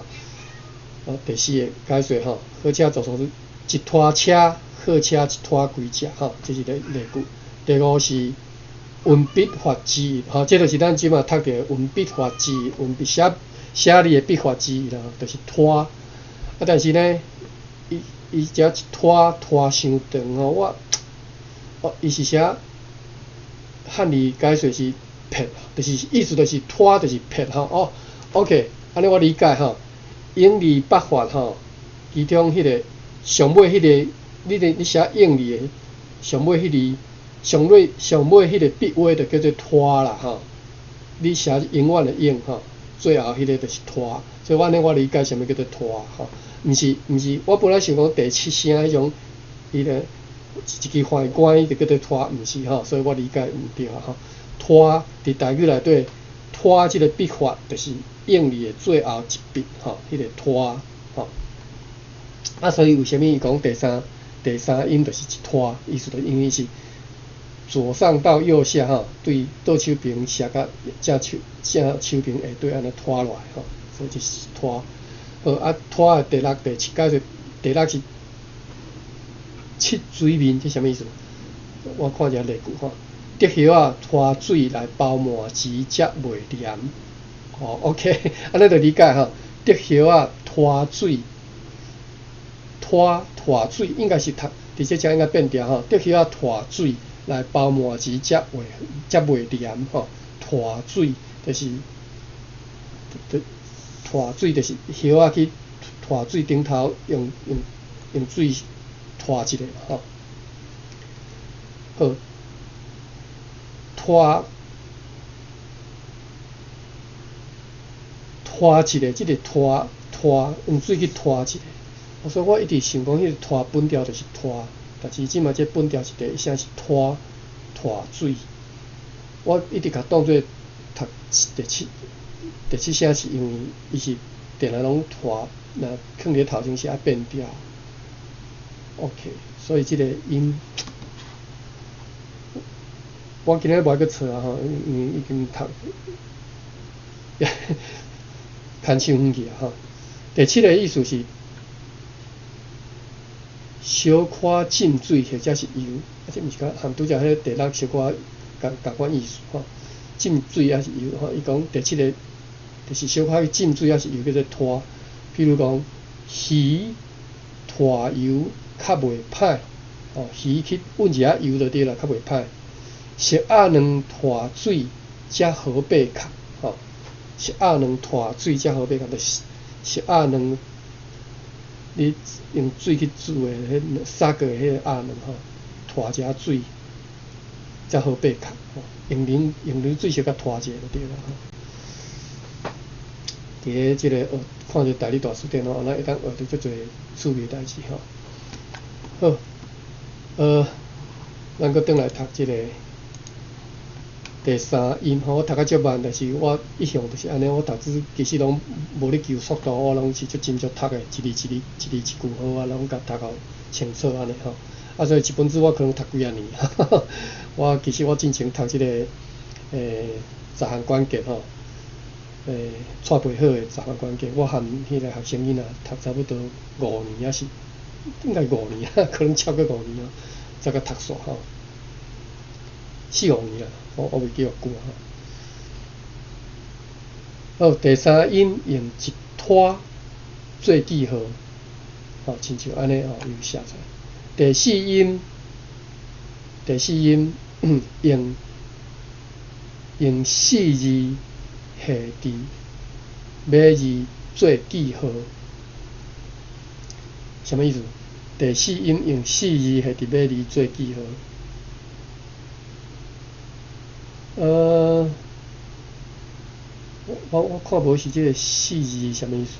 第4个解说吼，火车助数词一拖车，货车一拖几只吼，这是例句。第5是文笔法之吼，这就是咱即马读着文笔法之，文笔写字的笔法之啦，就是拖。但是呢，伊只一拖伤长吼，伊是写汉语解说是撇，就是意思就是拖就是撇吼。OK， 安尼我理解吼。英字笔法吼，其中迄个上尾迄个，你写英字的上尾迄字，上尾迄个笔画就叫做拖啦吼。你写永远的永吼，最后迄个就是拖，所以我理解什么叫做拖吼。毋是，我本来想讲第七声迄种，伊个一支坏官就叫做拖，毋是吼，所以我理解毋对吼。拖伫台语内底，拖即个笔法就是英字的最后一笔吼，迄个拖吼。所以为虾米伊讲第三音就是一拖，意思就因为是左上到右下吼，对倒手边写到正手边下对安尼拖落来吼，所以就是拖。拖的第六、第七解说，第六是七水面，这啥物意思？我看一下例句吼，竹叶啊拖水来包满钱，则袂黏。OK， 安尼就理解吼。竹叶啊拖水，拖水应该是伫这只应该变调吼。竹叶啊拖水来包满钱，则袂黏吼。拖水就是拖水就是叶仔去拖水顶头用水拖一下吼。好，拖一个，即个拖用水去拖一下。所以我一直想讲，迄个拖本调就是拖，但是即马这本调是第一声是拖水。我一直甲当做读第七声是因为伊是定来拢拖，那放伫头前是爱变调。OK， 所以即个音，我今日无爱去找啊吼，因为已经读，牵伤远去啊吼。第七个意思是小可浸水或者是游，这毋是讲含拄则迄个第六小可共款意思吼。浸水还是游吼，伊讲第七个就是小可去浸水还是游叫做拖。譬如讲鱼拖游较袂歹，鱼去运一下油就对啦，较袂歹。熟鸭卵拖水才好爬壳，熟鸭卵拖水才好爬壳，就是熟鸭卵，你用水去煮的，迄杀过的迄个鸭卵拖一下水才好爬壳，用冷水小甲拖一下就对啦。伫个即个看着台语大词典安尼会当学到足侪趣味代志好，咱搁转来读即个第三音我读较足慢，但是我一向就是安尼，我读书其实拢无咧求速度，我拢是真读的，一字一句好我拢甲读到清楚安尼所以一本书我可能读几啊年其实我进前读即个10项关键带背好的10项关键，我含迄个学生囡仔读差不多5年，还是应该5年可能超过5年才甲读煞4-5年我袂记偌久好，第三音用一拖做记号亲像安尼又写出来。第四音用4字下伫尾字做记号，什么意思？第四音用4字下伫尾字做记号。我看无是即个4字是什么意思？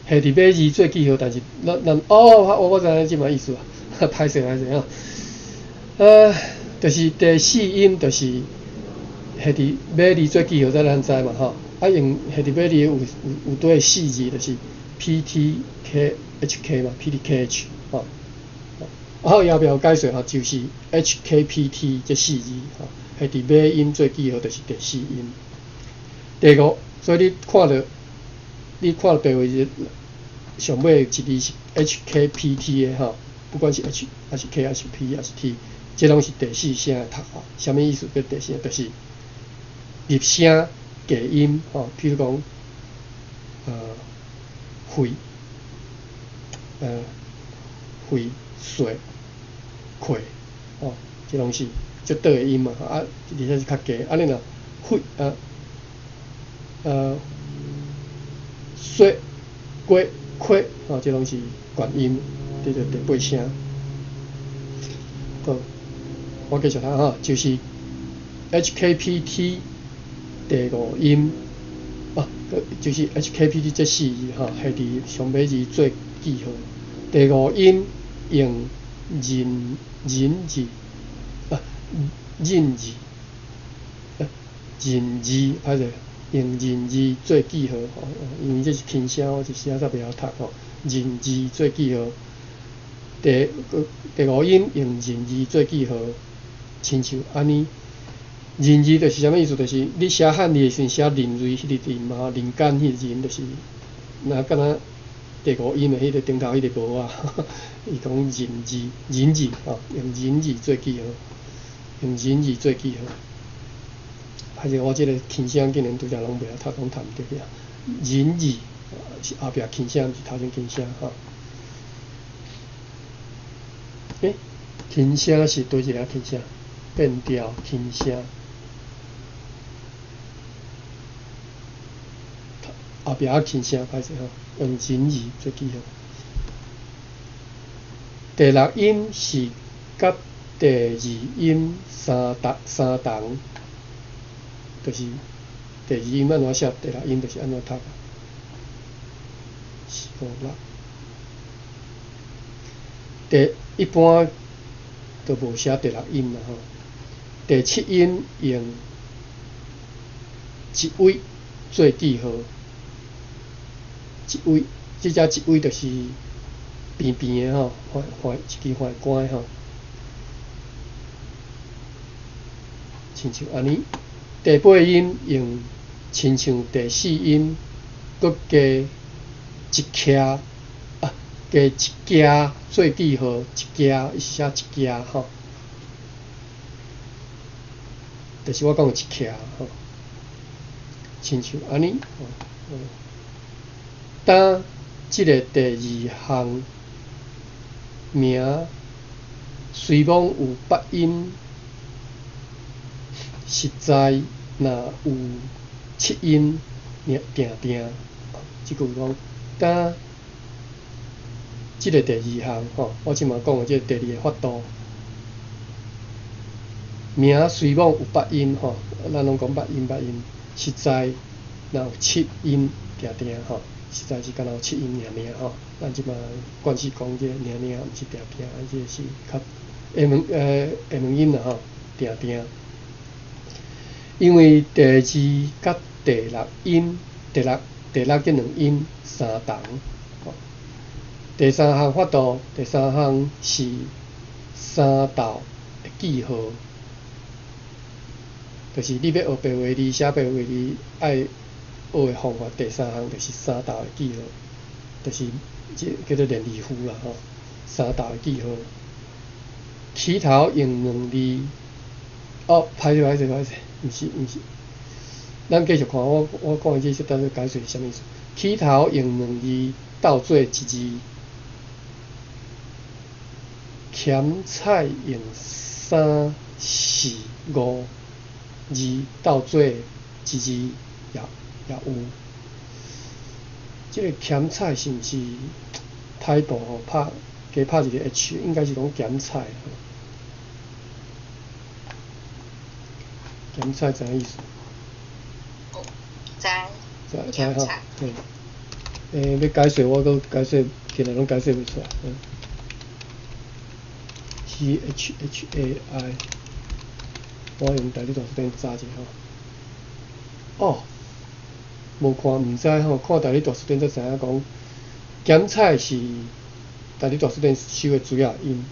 下伫尾字做记号，但是我知影即嘛意思歹势就是第四音就是下伫尾字做记号，咱知嘛用下伫尾字有对4字，就是 PTKHK 嘛 ，PTKH 要不要解说就是 HKPT 这4字下伫尾音做记号，就是第四音。第五，所以你看到白话字上尾一字是 HKPT 的不管是 H 还是 K 还是 P 还是 T， 这拢是第四声的读法。什么意思？叫第四声，就是入声假音譬如讲肺、水、溃、这拢是足倒的音嘛，而且是较低，你若会说、过、亏，这拢是悬音，这就第8声。好，我继续读就是 HKPT 第5音就是 HKPT 这4字系伫上尾字做记号。第5音用人字人字歹势，用人字做记号因为这是轻声，我一时仔袂晓读人字做记号。第5音用人字做记号，亲像安尼。人字就是啥物意思？就是你写汉字的时阵写人瑞迄个人嘛，人间迄个人就是，若敢若第5音的迄个顶头迄个无啊，伊讲人字，用人字做记号，用人字做记号。还是我这个轻声竟然拄则拢袂晓读，拢读毋对去啊。人字是后壁轻声，是头前轻声轻声是对一个轻声？变调轻声。后壁轻声歹势用人字做记号。第6音是甲第2音相同，就是第2音安怎写，第6音就是安怎读。4、5、6。一般都无写第6音啦第7音用一位做记号。一位，这只一位就是边边的一支坏关亲像安尼。第8音用亲像第4音，佮加一卡加一家做记号，一家伊是写一家就是我讲的一卡亲像安尼当即个第2项名虽讲有8音，实在若有7音定，即句讲当即个第2项我即马讲的即个第2个法度，名虽讲有8音咱拢讲8音，实在若有7音定实在是敢若有7音咱即马惯势讲这定，毋是定，这是较下门音啦定。因为第2甲第6音，第6这2音相同第3项法度，第3项是3道的记号，就是你要学白话字，写白话字爱学的方法。第3项就是3道的记号，就是这叫做连字符啦3道的记号。起头用2字，歹势，毋是，咱继续看我讲的这是到底解释是啥物意思？起头用2字倒做1字，咸菜用3、4、5字倒做1字也有。这个咸菜是毋是态度加拍一个 H， 应该是讲咸菜咸菜怎样意思？咸菜。要解释我都解释，今日拢解释袂出来。CHHAI， 我用大力大字典查一下无看毋知看大力大字典才知影讲，咸菜是大力大字典收的主要音，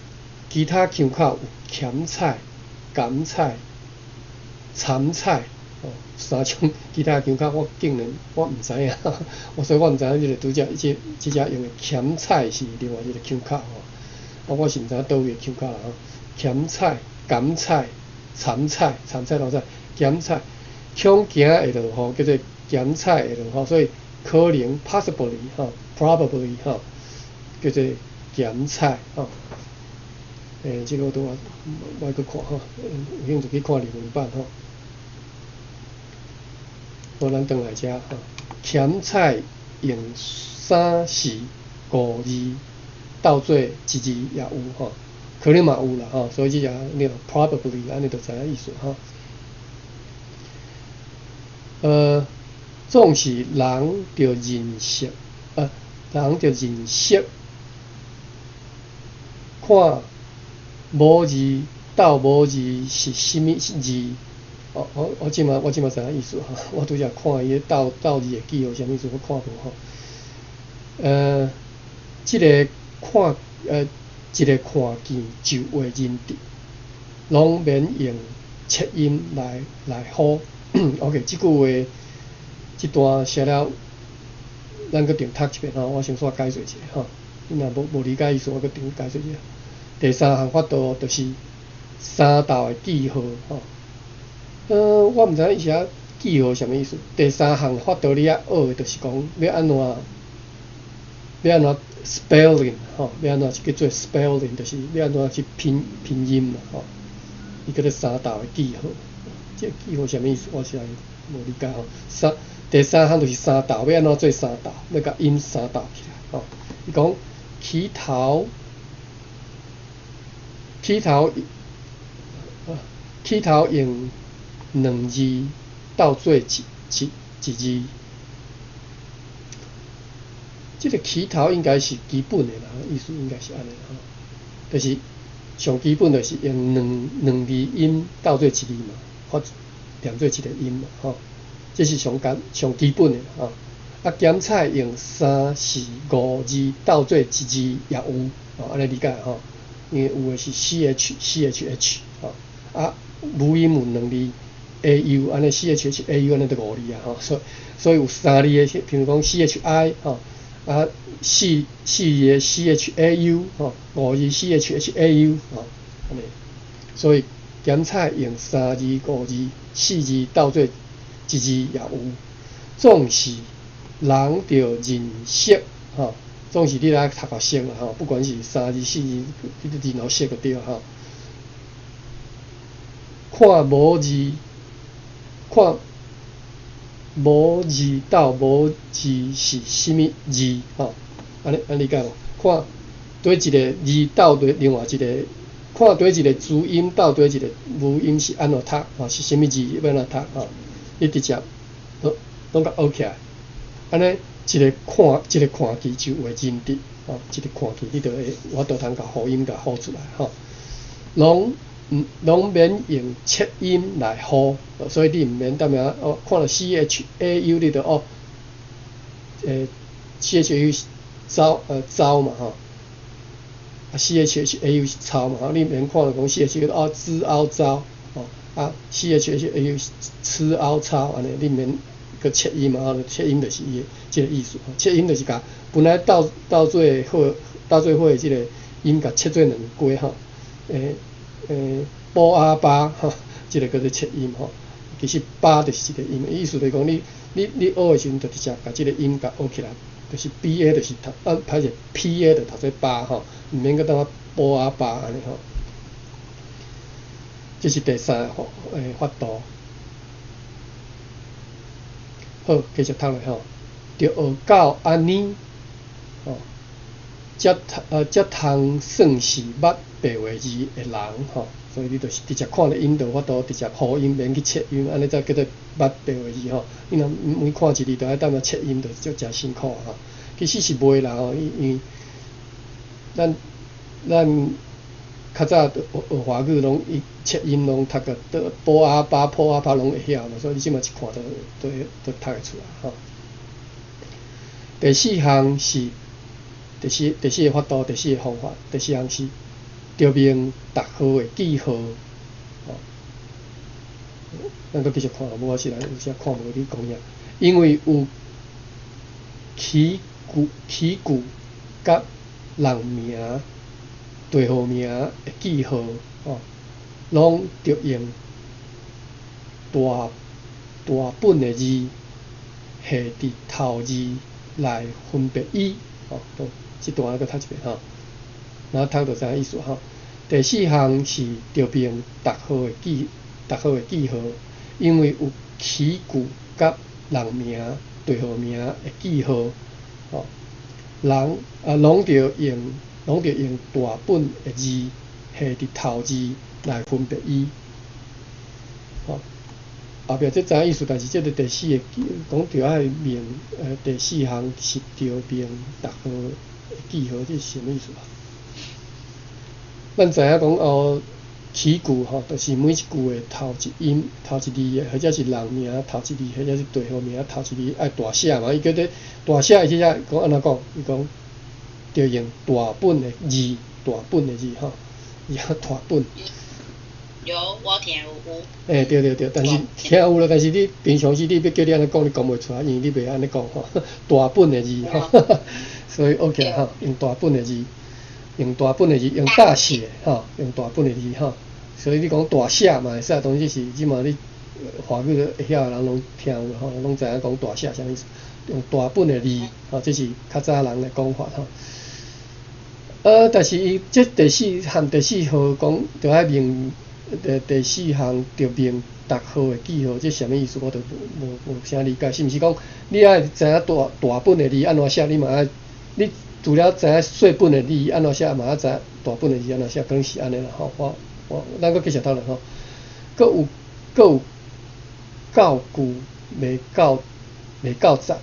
其他腔口有咸菜、甘菜、参菜3种其他腔口，我竟然毋知影所以我毋知影即个拄则即只用的咸菜是另外一个腔口我是毋知影倒位的腔口啦咸菜、甘菜、参菜、老菜、咸菜，腔行下落叫做咸菜下落所以可能 probably 叫做咸菜即个都我去看吼，有兴趣去看日文版吼。好，咱转来遮吼，咸菜用3是5字倒做1字也有吼，可能嘛有啦吼，所以即个你 probably 安尼就知影意思吼。总是人着认识，人着认识，看无字倒无字是啥物字？我即马知影意思吼，我拄则看伊倒字的记号啥物意思，我看无吼。即个看即个看见就会认得，拢免用切音来好。OK， 即句话即段写了，咱搁重读一遍吼，我先煞解说一下吼。你若无理解意思，我搁重解说一下。第3项法度就是3道的记号吼。我毋知影伊写记号啥物意思。第3项法度你学的就是讲要安怎 spelling 吼，要安怎去做 spelling， 就是要安怎去拼音嘛吼。伊叫做3道的记号，这记号啥物意思？我实在无理解吼。第3项就是3道，要安怎做3道？要甲音3道起来吼。伊讲起头用2字倒做一字。这个起头应该是基本的啦，意思应该是安尼吼，就是上基本就是用两字音倒做一字嘛，或连做一个音嘛吼，这是上基本的吼。咸菜用3、4、5字倒做一字也有，安尼理解吼，因为有的是 CHH 吼，母音有2字 AU， 安尼 CHH AU 安尼就5字啊吼，所以有3字的，譬如讲 CHI 吼。4字的 CHAU 吼，5字 CHHAU 吼，安尼。所以咸菜用3字、5字、4字倒做一字也有。总是人着认识吼，总是你来读个识啦吼，不管是3字、4字，你都认好识就对吼。看无字倒无字是啥物字吼？安理解无？看对一个字倒对另外一个，看对一个字音倒对一个母音是安怎读吼？是啥物字要安怎读吼？你直接拢甲学起来，安尼一个看字就会认得吼，一个看字你就会我都通甲辅音甲辅出来吼，拢免用切音来好，所以你毋免当然看到 CHAU 你就CHAU 走嘛吼，CHHAU 是草嘛吼，你免看到讲 CHAU 知凹走吼，CHHAU 吃凹草安尼，你免个切音嘛吼，切音就是伊即个意思，切音就是甲本来倒做伙的即个音甲切做2轨吼，波阿巴吼，即个叫做切音吼。其实巴就是一个音，意思就是讲你学的时阵，就直接把即个音甲学起来，就是 BA 就是读歹势 PA 就读做巴吼，毋免个当波阿巴安尼吼。这是第3个法度。好，继续读落吼，着学到安尼吼，才通算是捌白话字的人吼。所以你就是直接看了音就法度，直接辅音免去切音，安尼才叫做捌白话字吼。你若每看一字，就爱当作切音，就真辛苦吼。其实是袂啦吼，因为咱较早学华语拢切音拢读个波阿巴拢会晓嘛，所以你即马一看都读会出来吼。第4项是第四个法度，第4个方法，第4项是着明逐号的记号吼。咱搁继续看，无我实在有时看无你讲遐，因为有起句甲人名、地号名的记号吼，拢着用大本的字下伫头字来分别伊吼。即段搁读一遍吼，然后读就知影意思吼。第第4项是着并特号的记号，因为有起句甲人名、地号名的记号，拢着用大本的字下伫头字来分别伊。后壁这知影意思，但是这个第4个讲着爱明第4项是着并特号的记号，这是什么意思啊？咱知影讲起句就是每一句的头一音、头一字的，或者是人名头一字，或者是地号名头一字爱大写嘛。伊叫做大写，伊即只讲安怎讲？伊讲着用大本的字，伊大本。有，我听有。对，但是听有啦，但是你平常时你要叫你安尼讲，你讲袂出来，因为你袂安尼讲大本的字所以 OK 用大本的字。用大本的字，用大写用大本的字所以你讲大写嘛会使，当然是即嘛你华语会晓的人拢听有拢知影讲大写啥意思。用大本的字这是较早人的讲法但是伊这第4号讲着爱明第4项着明特号的记号，这什么意思？我都无啥理解。是毋是讲你爱知影大本的字安怎写，你嘛爱你？除了知影细本的字安怎写，嘛要知大本的字安怎写，可能是安尼啦咱搁继续讨论搁有教句未够杂。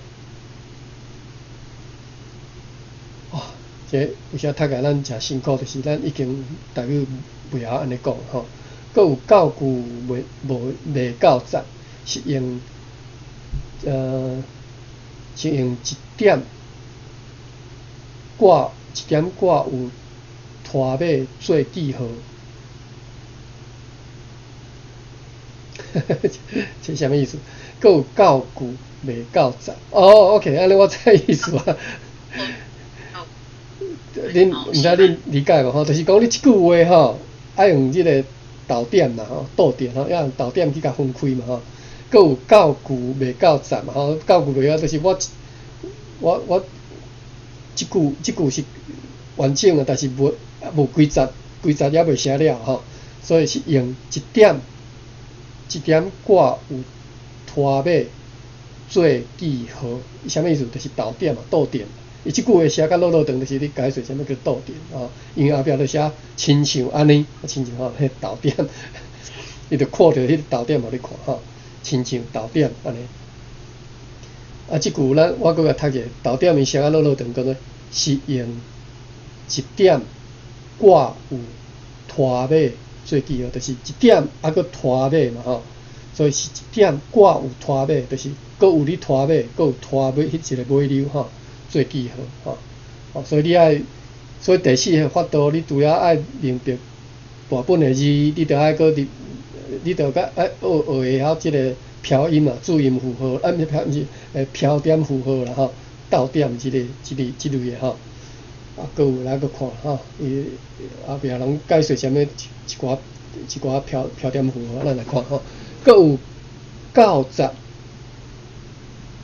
这有些读个咱诚辛苦，就是咱已经大约袂晓安尼讲搁有教句未够杂，是用一点。挂有拖尾做记号，这什么意思？搁有教句未够杂。OK， 安尼我知意思啊。恁毋知恁理解无就是讲你即句话爱用即个逗点嘛倒点要用逗点去甲分开嘛搁有教句未够杂嘛教句未够就是我。即句是完整的，但是无规则也未写了所以是用一点挂有拖尾做记号，什么意思？就是逗点嘛，倒点。伊即句话写甲落长，就是你解释什么叫倒点因为后壁就写亲像安尼，亲像迄逗点，你着看着迄个逗点互你看亲像逗点安尼。即句我搁甲读者，逗点伊写甲落长，叫做是用一点挂有拖尾做记号，就是一点搁拖尾嘛所以是一点挂有拖尾，就是搁有你拖尾，搁有拖尾迄一个尾流做记号所以第4个法度，你除了爱明白大本的字，你着爱搁你着甲爱学会晓即个漂音嘛，注音符号，毋是漂点符号啦逗点即类的搁有来搁看伊后壁人解释啥物一寡漂点符号，咱来看搁有教杂，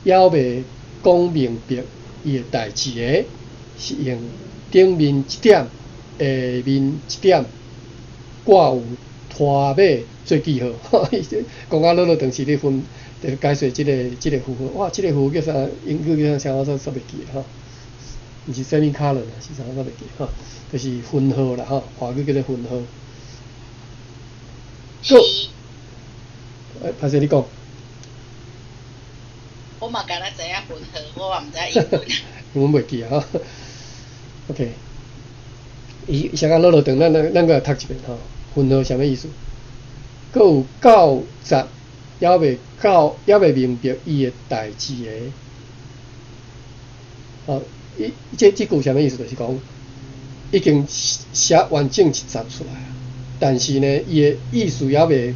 还未讲明白伊的代志的，是用顶面一点，下面一点，挂有拖尾做记号讲啊落长是咧分，就解释即个符号。哇，即个符号叫啥？英语叫啥？我煞袂记毋是 semicolon 啦，是啥我袂记就是分号啦华语叫做分号。歹势你讲。我嘛敢若知影分号，我嘛毋知英文。英文袂记OK， 伊写甲落长，咱搁来读一遍分号啥物意思？搁有教杂，还未明白伊的代志的。这句啥物意思？就是讲已经写完整一集出来，但是呢，伊的意思还未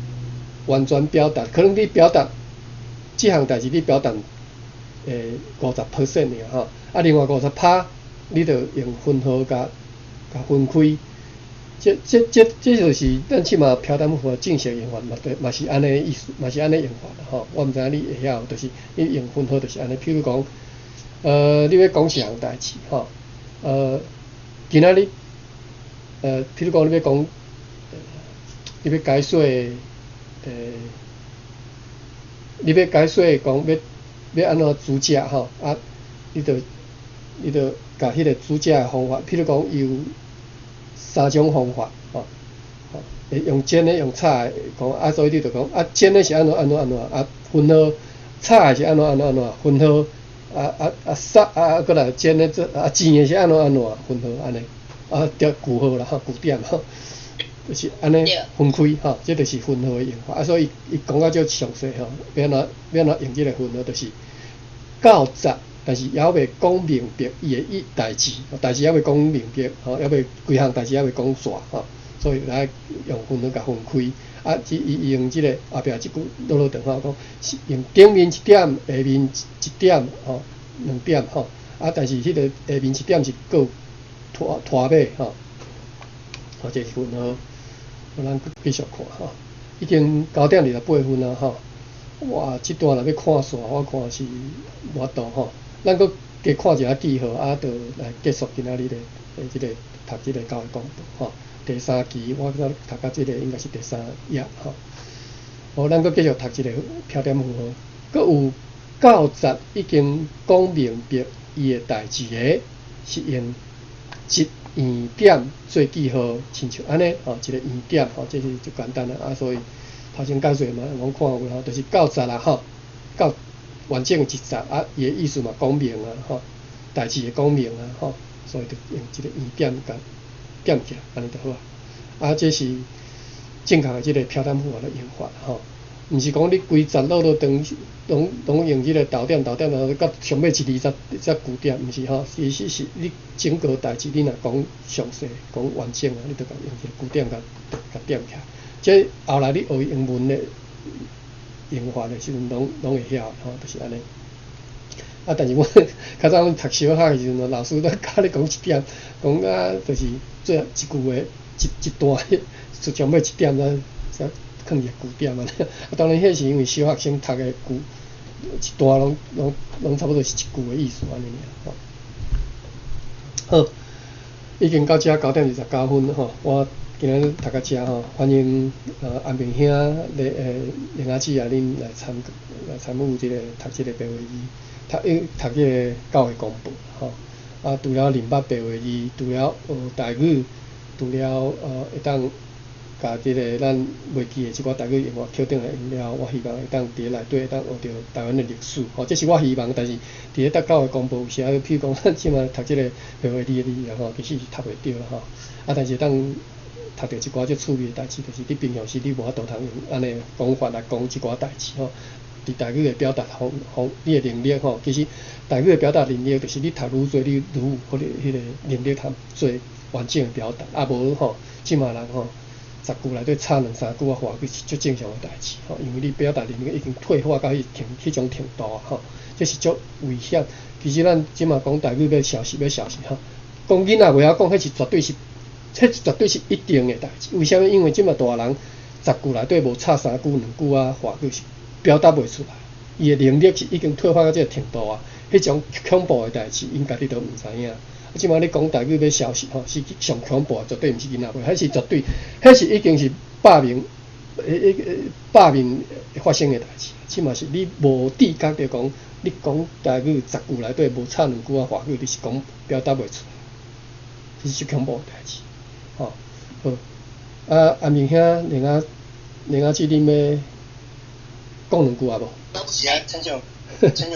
完全表达。可能你表达这项代志，你表达50% 尔另外50%你着用分号甲分开。这就是咱起码漂点符号正式用法嘛是安尼意思，嘛是安尼用法啦我毋知影你会晓，就是你用分号就是安尼。譬如讲，你要讲一项代志今仔日譬如讲你要讲你要解说你要解说讲要安怎煮食吼，啊，你着甲迄个煮食的方法，譬如讲有3种方法吼，会用煎的用炒的，讲啊，所以你着讲啊，煎的是安怎啊，分好，炒的是安怎分好，过来煎的做煎的是安怎分好安尼，着句好啦句点吼。就是安尼分开吼，这就是分合的用法所以伊讲到足详细吼，要安怎用这个分合，就是教杂，但是还未讲明白伊的代志还未讲明白吼，还未规项代志还未讲煞吼，所以来用分合甲分开伊用这个后壁即句长讲是用顶面一点，下面一点吼，2点吼，但是迄个下面一点是够拖尾吼，这是分合。咱继续看吼，已经9:28分啊吼。哇，这段若要看煞，我看是无法度吼。咱搁加看一下记号，就来结束今仔日的这个读这个教育广播吼。第3期我读到这个应该是第3页吼。咱搁继续读这个标点符号，搁有教杂已经讲明白伊的代志的，是用一圆点做记号，亲像安尼一个圆点这是最简单的所以头前解说嘛，我看有就是教杂啦教完整一杂伊的意思嘛讲明代志会讲明所以就用一个圆点甲点起来，安尼就好这是正确的这个标点符号的用法毋是讲你规杂落长拢用这个豆点到上尾一字才句点，毋是其实是你整个代志你若讲详细讲完整你就甲用一个句点甲点起来。这后来你学英文的用法的时阵，拢会晓就是安尼。但是我较早读小学的时阵，老师都教你讲一点，讲就是做一句的一段，上尾一点才放一个句点当然，迄是因为小学生读的句一段拢差不多是一句的意思安尼好，已经到这9:29分我今日读到这欢迎安平兄林阿姊恁来参与这个读这个白话语，读这个教育广播除了林捌白话语，除了学台语，除了会当甲这个咱袂记的即寡台语用课顶来用了，我希望会当伫内底会当学着台湾的历史这是我希望，但是伫咧教育广播有时譬如讲咱即马读即个白话语的字其实是读袂着但是当读着一寡足趣味的代志，就是你平常时你无法度通用安尼讲法来讲即寡代志伫台语的表达你的能力其实台语的表达能力就是你读愈多，你愈有或者迄个能力通做完整的表达，无即马人10句内底差2-3句华语是足正常的代志因为你表达能力已经退化到迄种程度这是足危险。其实咱即马讲台语要消失讲囡仔袂晓讲，迄绝对是一定的代志。为什么？因为即马大人10句内底无差3句2句华语是表达袂出来，伊的能力是已经退化到这个程度迄种恐怖的代志，因家己都毋知影。即马你讲台语要消失是上恐怖，绝对毋是囡仔辈，迄是绝对，迄是已经是百名发生的代志。即马是你无知觉着讲，你讲台语10句内底无差2句华语，你是讲表达袂出来，这是恐怖的代志。好，安明兄另外姊恁要讲2句无？是陈总，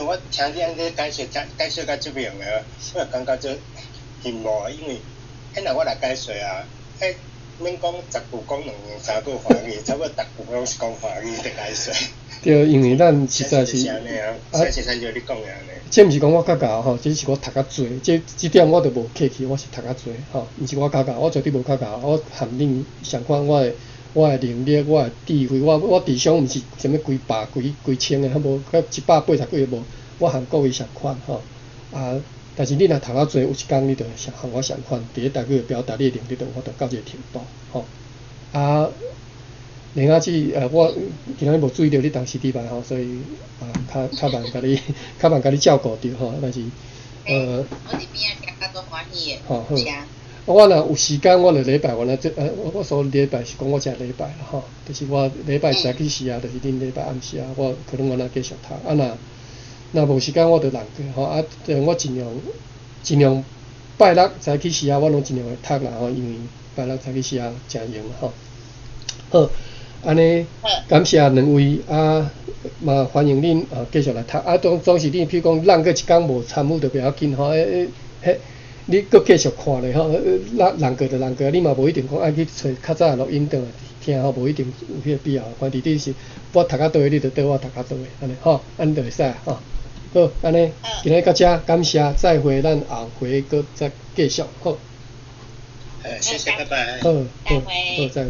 我听你安尼解说甲这边的，我也感觉做羡慕因为若我来解说免讲10句讲2-3句华语，差不多10句拢是讲华语在解说。对，因为咱实在是像你讲的安尼。这毋是讲我较教这是我读较济，这点我就无客气，我是读较济毋是我较教，我绝对无较教，我含恁相款我的能力，我的智慧，我智商毋是什么几百几千的，无180几个无，我含各位相款但是你若读较济，有一天你就含我相款，伫咧台语的表达你的能力就有法度到这个程度另外我今仔日无注意到你当时伫内所以较慢甲你照顾着但是我伫边仔听较多欢喜的，我若有时间，我就礼拜原来我所礼拜是讲我只礼拜啦吼，就是我礼拜早起时啊，就是恁礼拜暗时啊，我可能原来继续读啊若无时间我就人过吼啊，我尽量拜六早起时啊，我拢尽量会读啦吼，因为拜六早起时啊诚用吼。好，安尼感谢两位啊，嘛欢迎恁继续来读啊，总是恁，譬如讲咱个一工无参与就不要紧吼，你搁继续看咧吼，人过就人过，你嘛无一定讲爱去找较早录音档来听吼，无一定有迄个必要。关键伫是我读到倒位，你就对我读到倒位，安尼吼，安尼就会使吼。好，安尼今日到这，感谢，再会，咱后回搁再继续好。谢谢，拜拜。好，再会。